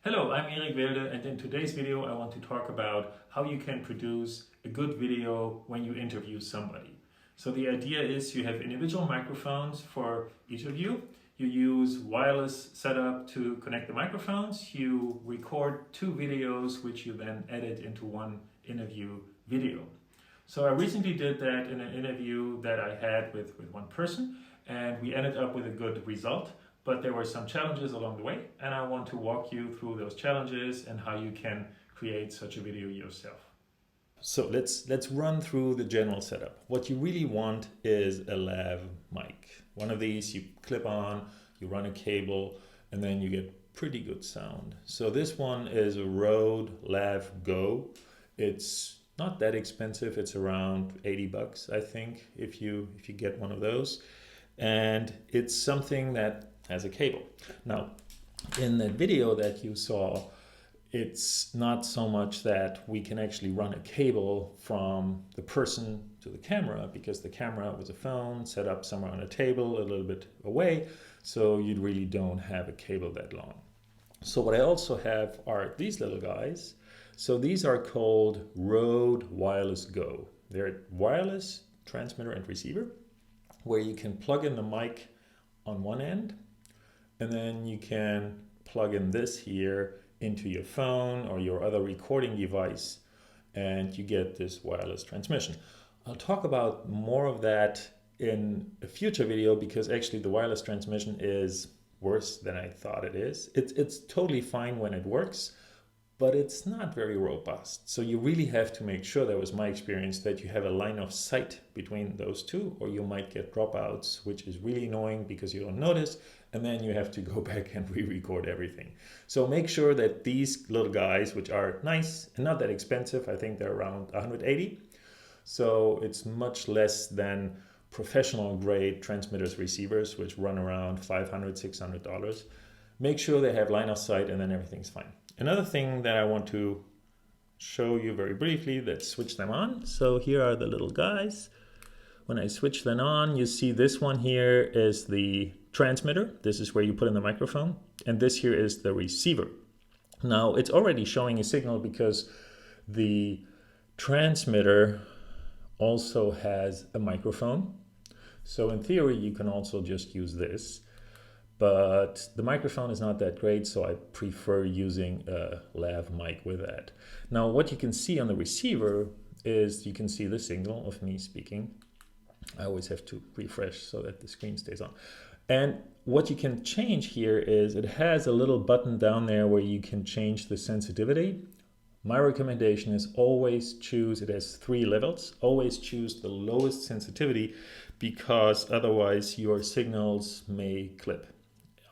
Hello, I'm Erik Welde, and in today's video I want to talk about how you can produce a good video when you interview somebody. So the idea is you have individual microphones for each of you. You use wireless setup to connect the microphones. You record two videos which you then edit into one interview video. So I recently did that in an interview that I had with one person, and we ended up with a good result. But there were some challenges along the way, and I want to walk you through those challenges and how you can create such a video yourself. So let's run through the general setup. What you really want is a lav mic. One of these you clip on, you run a cable, and then you get pretty good sound. So this one is a Rode Lav Go. It's not that expensive. It's around 80 bucks, I think, if you get one of those. And it's something that has a cable. Now, in that video that you saw, it's not so much that we can actually run a cable from the person to the camera, because the camera was a phone set up somewhere on a table a little bit away, so you really don't have a cable that long. So what I also have are these little guys. So these are called Rode Wireless Go. They're a wireless transmitter and receiver where you can plug in the mic on one end, and then you can plug in this here into your phone or your other recording device, and you get this wireless transmission. I'll talk about more of that in a future video, because actually the wireless transmission is worse than I thought it is. It's totally fine when it works, but it's not very robust. So you really have to make sure, that was my experience, that you have a line of sight between those two, or you might get dropouts, which is really annoying because you don't notice, and then you have to go back and re-record everything. So make sure that these little guys, which are nice and not that expensive, I think they're around 180. So it's much less than professional grade transmitters, receivers, which run around $500, $600. Make sure they have line of sight, and then everything's fine. Another thing that I want to show you very briefly, let's switch them on. So here are the little guys. When I switch them on, you see this one here is the transmitter. This is where you put in the microphone. And this here is the receiver. Now it's already showing a signal because the transmitter also has a microphone. So in theory, you can also just use this. But the microphone is not that great, so I prefer using a lav mic with that. Now, what you can see on the receiver is you can see the signal of me speaking. I always have to refresh so that the screen stays on. And what you can change here is it has a little button down there where you can change the sensitivity. My recommendation is always choose, it has 3 levels, always choose the lowest sensitivity, because otherwise your signals may clip.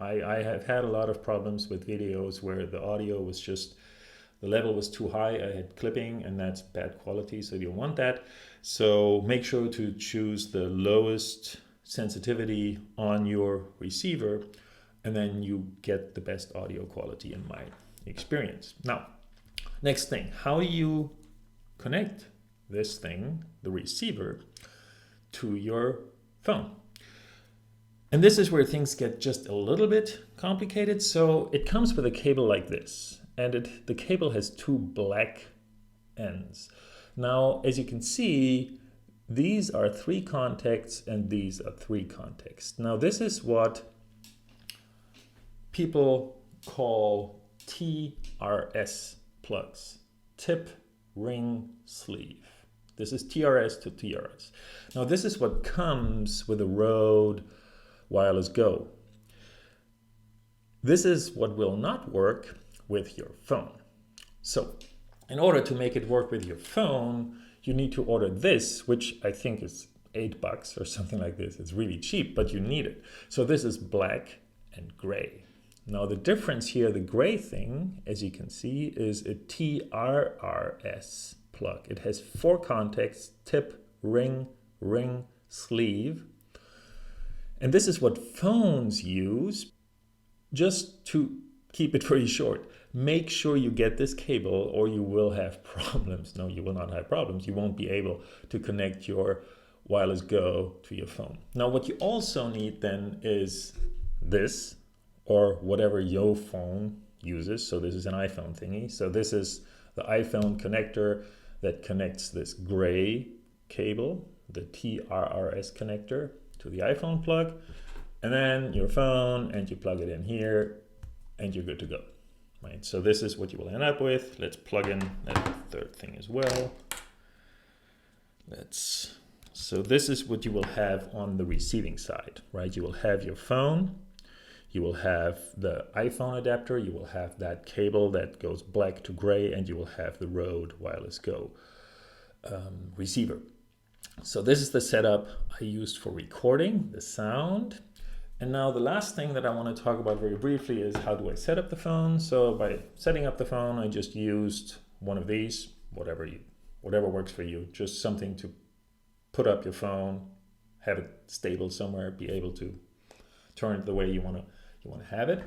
I have had a lot of problems with videos where the audio was just, the level was too high, I had clipping, and that's bad quality, so you don't want that. So make sure to choose the lowest sensitivity on your receiver, and then you get the best audio quality in my experience. Now, next thing, how do you connect this thing, the receiver, to your phone? And this is where things get just a little bit complicated. So it comes with a cable like this, and the cable has 2 black ends. Now, as you can see, these are 3 contacts and these are 3 contacts. Now, this is what people call TRS plugs, tip, ring, sleeve. This is TRS to TRS. Now, this is what comes with a Rode Wireless Go. This is what will not work with your phone. So in order to make it work with your phone, you need to order this, which I think is 8 bucks or something like this. It's really cheap, but you need it. So this is black and gray. Now the difference here, the gray thing, as you can see, is a TRRS plug. It has 4 contacts, tip, ring, ring, sleeve. And this is what phones use. Just to keep it very short, make sure you get this cable or you will have problems. No, you will not have problems. You won't be able to connect your Wireless Go to your phone. Now, what you also need then is this, or whatever your phone uses. So this is an iPhone thingy. So this is the iPhone connector that connects this gray cable, the TRRS connector, to the iPhone plug, and then your phone, and you plug it in here, and you're good to go. Right? So this is what you will end up with. Let's plug in that third thing as well. So this is what you will have on the receiving side, right? You will have your phone, you will have the iPhone adapter, you will have that cable that goes black to gray, and you will have the Rode Wireless Go receiver. So this is the setup I used for recording the sound. And now the last thing that I want to talk about very briefly is how do I set up the phone. So by setting up the phone, I just used one of these, whatever works for you, just something to put up your phone, have it stable somewhere, be able to turn it the way you want to have it.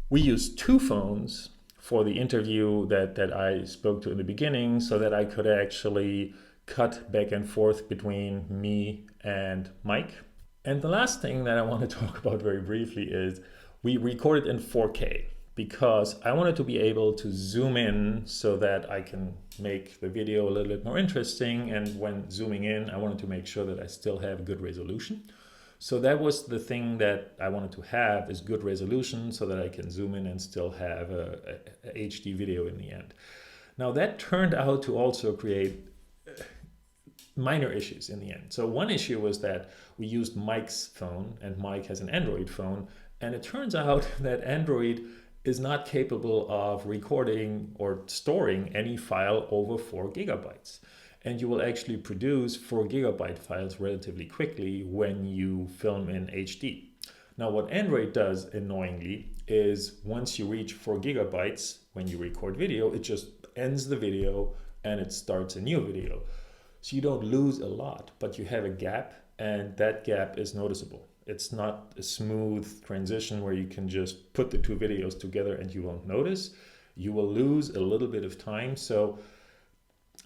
We used two phones for the interview that I spoke to in the beginning, so that I could actually cut back and forth between me and Mike. And the last thing that I want to talk about very briefly is we recorded in 4K because I wanted to be able to zoom in so that I can make the video a little bit more interesting. And when zooming in, I wanted to make sure that I still have good resolution. So that was the thing that I wanted to have, is good resolution so that I can zoom in and still have a HD video in the end. Now that turned out to also create minor issues in the end. So one issue was that we used Mike's phone, and Mike has an Android phone, and it turns out that Android is not capable of recording or storing any file over 4 gigabytes. And you will actually produce 4 gigabyte files relatively quickly when you film in HD. Now what Android does, annoyingly, is once you reach 4 gigabytes, when you record video, it just ends the video and it starts a new video. So you don't lose a lot, but you have a gap, and that gap is noticeable. It's not a smooth transition where you can just put the two videos together and you won't notice. You will lose a little bit of time. So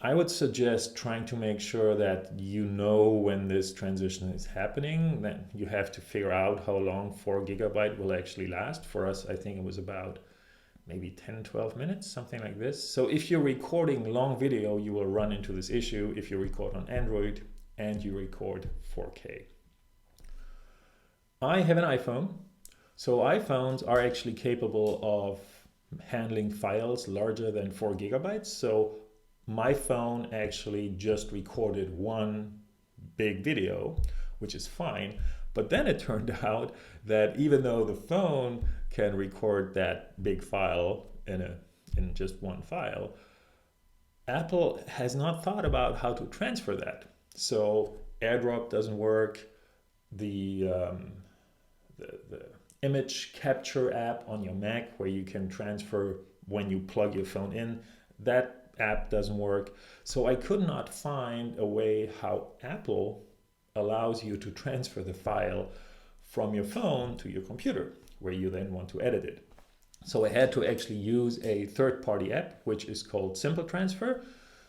I would suggest trying to make sure that you know when this transition is happening. Then you have to figure out how long 4 gigabyte will actually last. For us, I think it was about maybe 10, 12 minutes, something like this. So if you're recording long video, you will run into this issue if you record on Android and you record 4K. I have an iPhone. So iPhones are actually capable of handling files larger than 4 gigabytes. So my phone actually just recorded one big video, which is fine. But then it turned out that even though the phone can record that big file in just one file, Apple has not thought about how to transfer that. So AirDrop doesn't work. The image capture app on your Mac, where you can transfer when you plug your phone in, that app doesn't work. So I could not find a way how Apple allows you to transfer the file from your phone to your computer, where you then want to edit it. So I had to actually use a third-party app, which is called Simple Transfer.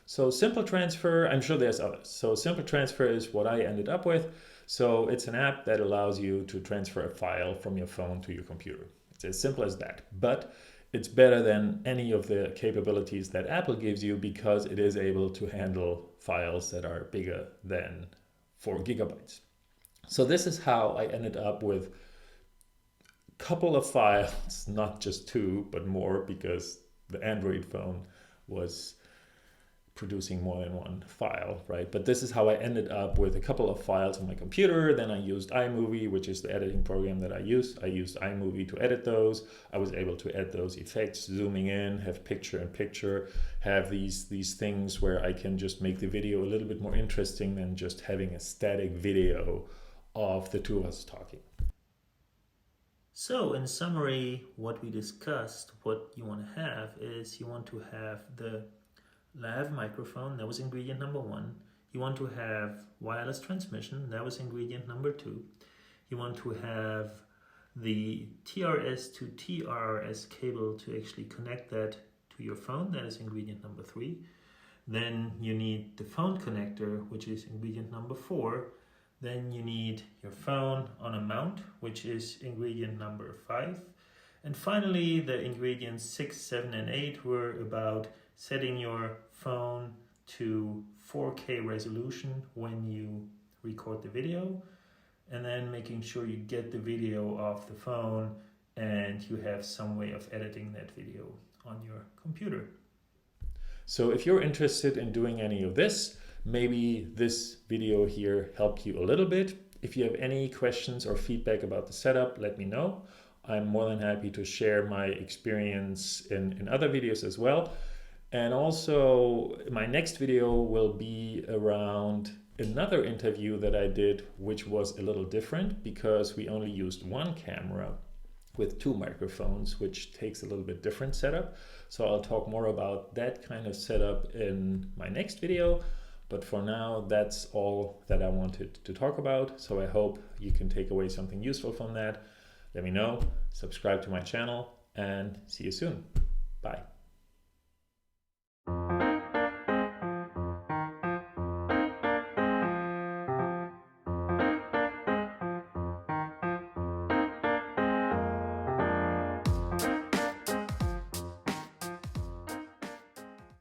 So Simple Transfer, I'm sure there's others. So Simple Transfer is what I ended up with. So it's an app that allows you to transfer a file from your phone to your computer. It's as simple as that. But it's better than any of the capabilities that Apple gives you, because it is able to handle files that are bigger than 4 gigabytes. So this is how I ended up with a couple of files, not just two, but more, because the Android phone was producing more than one file, right? But this is how I ended up with a couple of files on my computer. Then I used iMovie, which is the editing program that I use. I used iMovie to edit those. I was able to add those effects, zooming in, have picture-in-picture, have these things where I can just make the video a little bit more interesting than just having a static video of the two of us talking. So in summary, what we discussed, what you want to have is you want to have the lav microphone, that was ingredient number 1. You want to have wireless transmission, that was ingredient number 2. You want to have the TRS to TRRS cable to actually connect that to your phone, that is ingredient number 3. Then you need the phone connector, which is ingredient number 4. Then you need your phone on a mount, which is ingredient number 5. And finally, the ingredients 6, 7, and 8 were about setting your phone to 4K resolution when you record the video, and then making sure you get the video off the phone and you have some way of editing that video on your computer. So if you're interested in doing any of this, maybe this video here helped you a little bit. If you have any questions or feedback about the setup, let me know. I'm more than happy to share my experience in other videos as well. And also my next video will be around another interview that I did, which was a little different because we only used one camera with 2 microphones, which takes a little bit different setup. So I'll talk more about that kind of setup in my next video. But for now, that's all that I wanted to talk about. So I hope you can take away something useful from that. Let me know, subscribe to my channel, and see you soon. Bye.